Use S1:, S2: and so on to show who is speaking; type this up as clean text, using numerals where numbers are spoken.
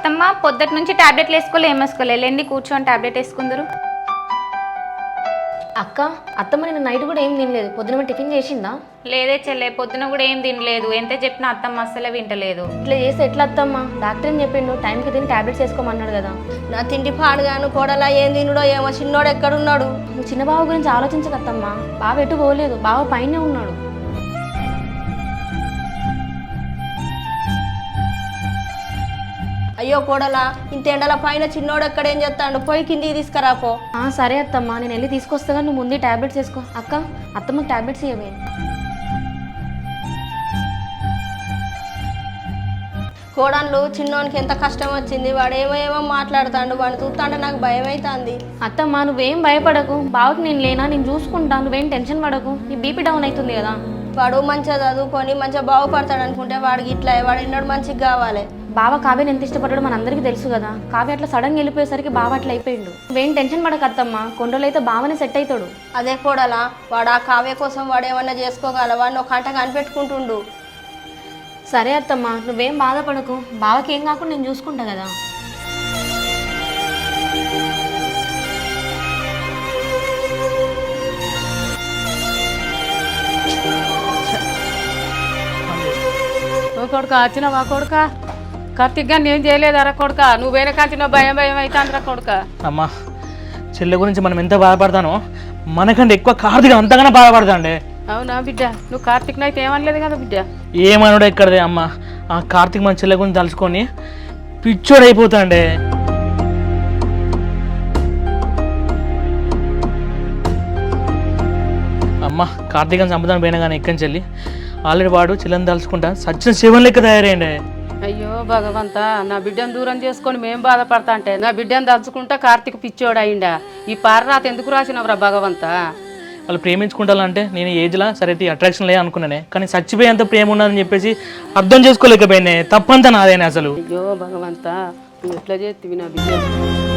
S1: అత్తమ్మ పొద్దుటి నుంచి టాబ్లెట్లు వేసుకోలే ఏమేసుకోలే లేండి కూర్చొని టాబ్లెట్ వేసుకుందరు.
S2: అక్క అత్తమ్మ నేను నైట్ కూడా ఏం తినలేదు. పొద్దున టిఫిన్ చేసిందా?
S1: లేదే చెల్లె, పొద్దున కూడా ఏం తినలేదు. ఎంత చెప్పినా అత్తమ్మ అస్సలే వింటలేదు.
S2: ఇట్లా చేస్తే ఎట్లా అత్తమ్మ? డాక్టర్ ఏం చెప్పిండు? టైంకి తిని టాబ్లెట్స్ వేసుకోమన్నాడు కదా.
S3: నా తిండి పాడుగాను కోడలా ఏం తినుడో ఏమో. చిన్నోడు ఎక్కడున్నాడు?
S2: నువ్వు చిన్న బావ గురించి ఆలోచించకత్తమ్మా. బావ ఎటు పోలేదు, బావ పైనే ఉన్నాడు.
S3: అయ్యో కోడలా, ఇంత ఎండల పైన చిన్నోడు ఎక్కడేం చేస్తాడు? పోయి కిందికి తీసుకురాపో.
S2: సరే అత్తమ్మా, నేను వెళ్ళి తీసుకొస్తాగా, నువ్వు ముందే టాబ్లెట్స్ వేసుకో. అక్క అత్తమ్మకి టాబ్లెట్స్ ఇవ్వే.
S3: కోడన్లు చిన్నోనికి ఎంత కష్టం వచ్చింది. వాడు ఏమో మాట్లాడుతాడు. వాడిని చూస్తాంటే నాకు భయం అవుతుంది.
S2: అత్తమ్మా నువ్వేం భయపడకు, బావకి నేను లేనా, నేను చూసుకుంటాను. నువ్వేం టెన్షన్ పడకు. నీ బీపీ డౌన్ అవుతుంది కదా.
S3: వాడు మంచిగా చదువుకొని మంచిగా బాగుపడతాడు అనుకుంటే వాడికి ఇట్లా వాడు ఎన్నోడు మంచిగా కావాలి.
S2: బావ కావ్యని ఎంత ఇష్టపడ్డాడో మనందరికీ తెలుసు కదా. కావ్య అట్లా సడన్గా వెళ్ళిపోయేసరికి బావ అట్లా అయిపోయిండు. నువ్వేం టెన్షన్ పడకత్తమ్మా, కొన్ని రోజులు అయితే బావనే సెట్ అవుతాడు.
S3: అదే కోడలా, వాడు ఆ కావ్య కోసం వాడు ఏమన్నా చేసుకోగల. వాడిని ఒక గంట కనిపెట్టుకుంటుండు.
S2: సరే అత్తమ్మా నువ్వేం బాధపడకు, బావకి ఏం కాకుండా నేను చూసుకుంటా కదా.
S4: కొడుక వచ్చినావా కొడుక? కార్తీక్ గారిని ఏం చేయలేదరా కొడుక? నువ్వేనా కాల్చిన భయం భయం అవుతాందిరా కొడుక.
S5: అమ్మా చెల్లె గురించి మనం ఎంత బాధపడతానో మనకంటే ఎక్కువ కార్తీక్ అంతగానే బాధపడతాండే.
S4: అవునా బిడ్డ? నువ్వు కార్తీక్ని అయితే ఏమనలేదు కదా బిడ్డ?
S5: ఏమనుడు ఎక్కడదే అమ్మ. ఆ కార్తీక్ మన చెల్లె గురించి తలుచుకొని పిచ్చోడు అయిపోతాండే. అమ్మ కార్తీక్ అని చంపుదాని పోయినా కానీ ఎక్కని చెల్లి ఆల్రెడీ వాడు చెల్లెని తలుచుకుంటా సచిన శివన్ లెక్క తయారైండే.
S4: అయ్యో భగవంత, నా బిడ్డను దూరం చేసుకొని మేం బాధపడతా అంటే నా బిడ్డను తలుచుకుంటా కార్తీక్ పిచ్చోడు అయిండా. ఈ పారరాత ఎందుకు రాసినవరా భగవంత?
S5: వాళ్ళు ప్రేమించుకుంటారంటే నేను ఏజ్లా సరే అట్రాక్షన్ లే అనుకున్నానే, కానీ చచ్చిపోయేంత ప్రేమ ఉన్నదని చెప్పేసి అర్థం చేసుకోలేకపోయినా. తప్పంతా నాదేనే అసలు.
S4: అయ్యో భగవంత, నువ్వు ఎట్లా చేతివి నా బిడ్డ?